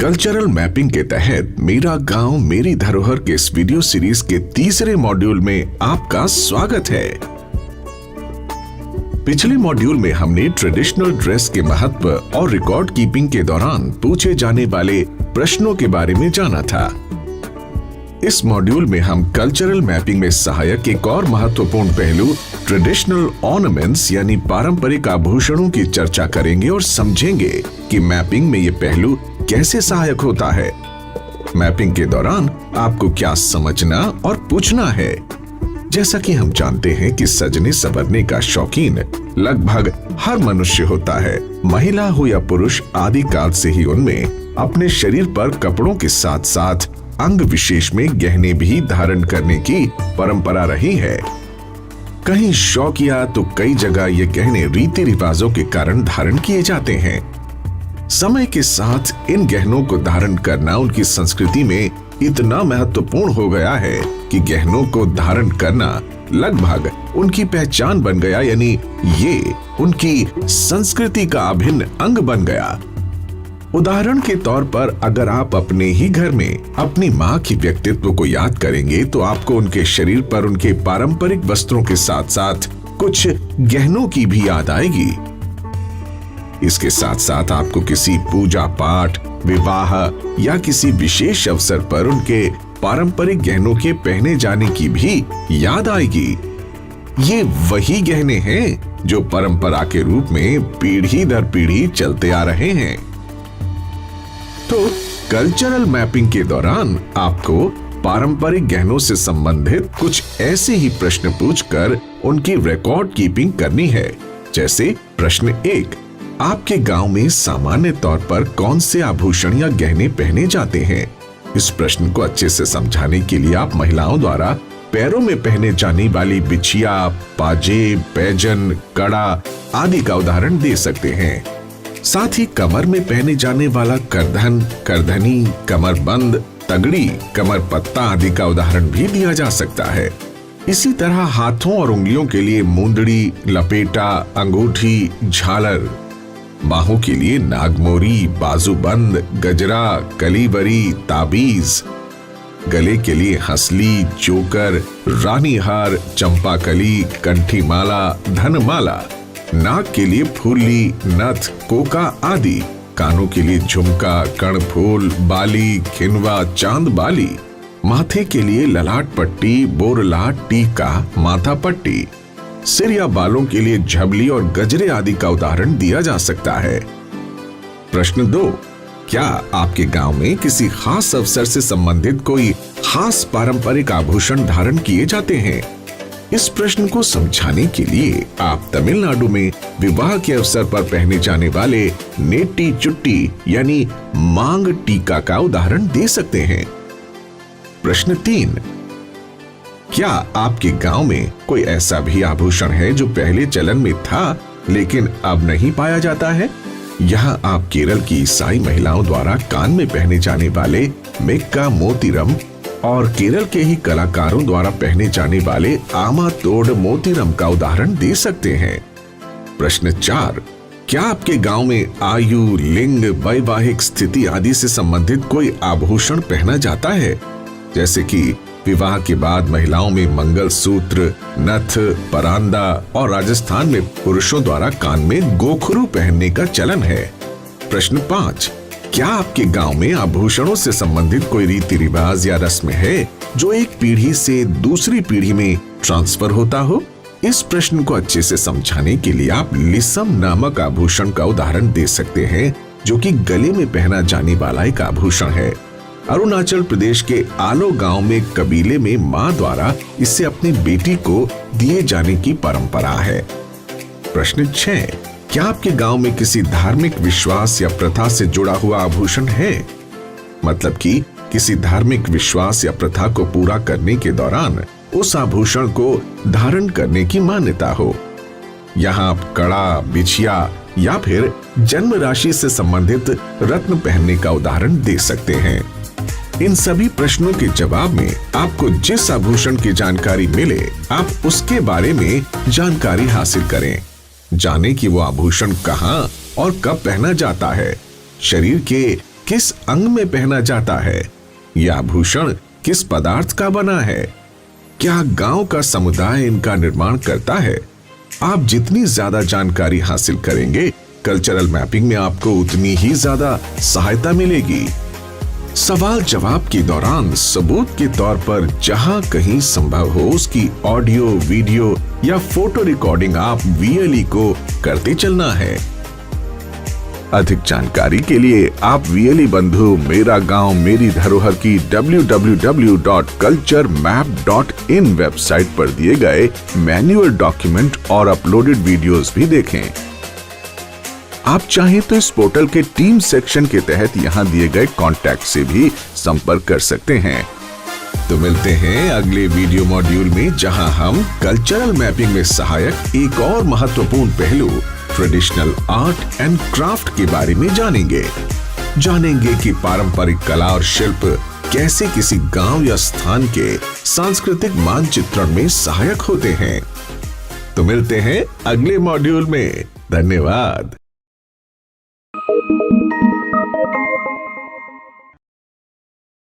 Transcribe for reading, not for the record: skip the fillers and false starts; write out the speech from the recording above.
Cultural mapping के तहत मेरा गांव मेरी धरोहर के इस वीडियो सीरीज के तीसरे मॉड्यूल में आपका स्वागत है। पिछले मॉड्यूल में हमने ट्रेडिशनल ड्रेस के महत्व और रिकॉर्ड कीपिंग के दौरान पूछे जाने वाले प्रश्नों के बारे में जाना था। इस मॉड्यूल में हम कल्चरल मैपिंग में सहायक एक और महत्वपूर्ण पहलू ट्रेडिशनल ऑर्नामेंट्स यानी पारंपरिक आभूषणों की चर्चा करेंगे और समझेंगे कि मैपिंग में ये पहलू कैसे सहायक होता है। मैपिंग के दौरान आपको क्या समझना और पूछना है। जैसा कि हम जानते हैं कि सजने संवरने का शौकीन लगभग हर मनुष्य होता है, महिला हो या पुरुष। आदिकाल से ही उनमें अपने शरीर पर कपड़ों के साथ साथ अंग विशेष में गहने भी धारण करने की परंपरा रही है। कहीं शौकिया तो कई जगह ये गहने रीति रिवाजों के कारण धारण किए जाते हैं। समय के साथ इन गहनों को धारण करना उनकी संस्कृति में इतना महत्वपूर्ण हो गया है कि गहनों को धारण करना लगभग उनकी पहचान बन गया, यानी ये उनकी संस्कृति का अभिन्न अंग बन गया। उदाहरण के तौर पर अगर आप अपने ही घर में अपनी माँ के व्यक्तित्व को याद करेंगे तो आपको उनके शरीर पर उनके पारंपरिक वस्त्रों के साथ साथ कुछ गहनों की भी याद आएगी। इसके साथ साथ आपको किसी पूजा पाठ, विवाह या किसी विशेष अवसर पर उनके पारंपरिक गहनों के पहने जाने की भी याद आएगी। ये वही गहने हैं जो परंपरा के रूप में पीढ़ी दर पीढ़ी चलते आ रहे हैं। तो कल्चरल मैपिंग के दौरान आपको पारंपरिक गहनों से संबंधित कुछ ऐसे ही प्रश्न पूछकर उनकी रिकॉर्ड कीपिंग करनी है। जैसे प्रश्न 1, आपके गांव में सामान्य तौर पर कौन से आभूषण या गहने पहने जाते हैं? इस प्रश्न को अच्छे से समझाने के लिए आप महिलाओं द्वारा पैरों में पहने जाने वाली बिछिया, पाजेब, पैजन, कड़ा आदि का उदाहरण दे सकते हैं। साथ ही कमर में पहने जाने वाला करधन, करधनी, कमरबंद, तगड़ी, कमर पत्ता आदि का उदाहरण भी दिया जा सकता है। इसी तरह हाथों और उंगलियों के लिए मुंदड़ी, लपेटा, अंगूठी, झालर, बाहों के लिए नागमोरी, बाजूबंद, गजरा, कलीबरी, ताबीज, गले के लिए हंसली, चोकर, रानीहार, चंपाकली, कंठी माला, धनमाला, नाक के लिए फूली, नथ, कोका आदि, कानों के लिए झुमका, कर्णफूल, बाली, खिनवा, चांद बाली, माथे के लिए ललाट पट्टी, बोरलाट, टीका, माथा पट्टी, सिर या बालों के लिए झबली और गजरे आदि का उदाहरण दिया जा सकता है। प्रश्न 2, क्या आपके गांव में किसी खास अवसर से संबंधित कोई खास पारंपरिक आभूषण धारण किए जाते हैं? इस प्रश्न को समझाने के लिए आप तमिलनाडु में विवाह के अवसर पर पहने जाने वाले नेटी चुट्टी यानी मांग टीका का उदाहरण दे सकते हैं। प्रश्न 3, क्या आपके गांव में कोई ऐसा भी आभूषण है जो पहले चलन में था लेकिन अब नहीं पाया जाता है? यहाँ आप केरल की ईसाई महिलाओं द्वारा कान में पहने जाने वाले मेक्का मोतीरम और केरल के ही कलाकारों द्वारा पहने जाने वाले आमा तोड़ मोतीरम का उदाहरण दे सकते हैं। प्रश्न 4, क्या आपके गांव में आयु, लिंग, वैवाहिक स्थिति आदि से संबंधित कोई आभूषण पहना जाता है? जैसे कि विवाह के बाद महिलाओं में मंगलसूत्र, नथ, परांदा और राजस्थान में पुरुषों द्वारा कान में गोखरू पहनने का चलन है। प्रश्न 5, क्या आपके गांव में आभूषणों से संबंधित कोई रीति रिवाज या रस्म है जो एक पीढ़ी से दूसरी पीढ़ी में ट्रांसफर होता हो? इस प्रश्न को अच्छे से समझाने के लिए आप लिसम नामक आभूषण का उदाहरण दे सकते हैं, जो कि गले में पहना जाने वाला एक आभूषण है। अरुणाचल प्रदेश के आलो गांव में कबीले में मां द्वारा इसे अपनी बेटी को दिए जाने की परंपरा है। प्रश्न 6, क्या आपके गांव में किसी धार्मिक विश्वास या प्रथा से जुड़ा हुआ आभूषण है? मतलब कि किसी धार्मिक विश्वास या प्रथा को पूरा करने के दौरान उस आभूषण को धारण करने की मान्यता हो। यहाँ आप कड़ा, बिछिया या फिर जन्म राशि से संबंधित रत्न पहनने का उदाहरण दे सकते हैं। इन सभी प्रश्नों के जवाब में आपको जिस आभूषण की जानकारी मिले, आप उसके बारे में जानकारी हासिल करें। जाने कि वो आभूषण कहाँ और कब पहना जाता है, शरीर के किस अंग में पहना जाता है, यह आभूषण किस पदार्थ का बना है, क्या गांव का समुदाय इनका निर्माण करता है। आप जितनी ज्यादा जानकारी हासिल करेंगे, कल्चरल मैपिंग में आपको उतनी ही ज्यादा सहायता मिलेगी। सवाल जवाब के दौरान सबूत के तौर पर जहां कहीं संभव हो उसकी ऑडियो, वीडियो या फोटो रिकॉर्डिंग आप वीएलई को करते चलना है। अधिक जानकारी के लिए आप वीएलई बंधु मेरा गांव मेरी धरोहर की www.culturemap.in वेबसाइट पर दिए गए मैनुअल डॉक्यूमेंट और अपलोडेड वीडियोस भी देखें। आप चाहें तो इस पोर्टल के टीम सेक्शन के तहत यहां दिए गए कॉन्टैक्ट से भी संपर्क कर सकते हैं। तो मिलते हैं अगले वीडियो मॉड्यूल में, जहां हम कल्चरल मैपिंग में सहायक एक और महत्वपूर्ण पहलू ट्रेडिशनल आर्ट एंड क्राफ्ट के बारे में जानेंगे कि पारंपरिक कला और शिल्प कैसे किसी गांव या स्थान के सांस्कृतिक मानचित्रण में सहायक होते हैं। तो मिलते हैं अगले मॉड्यूल में। धन्यवाद।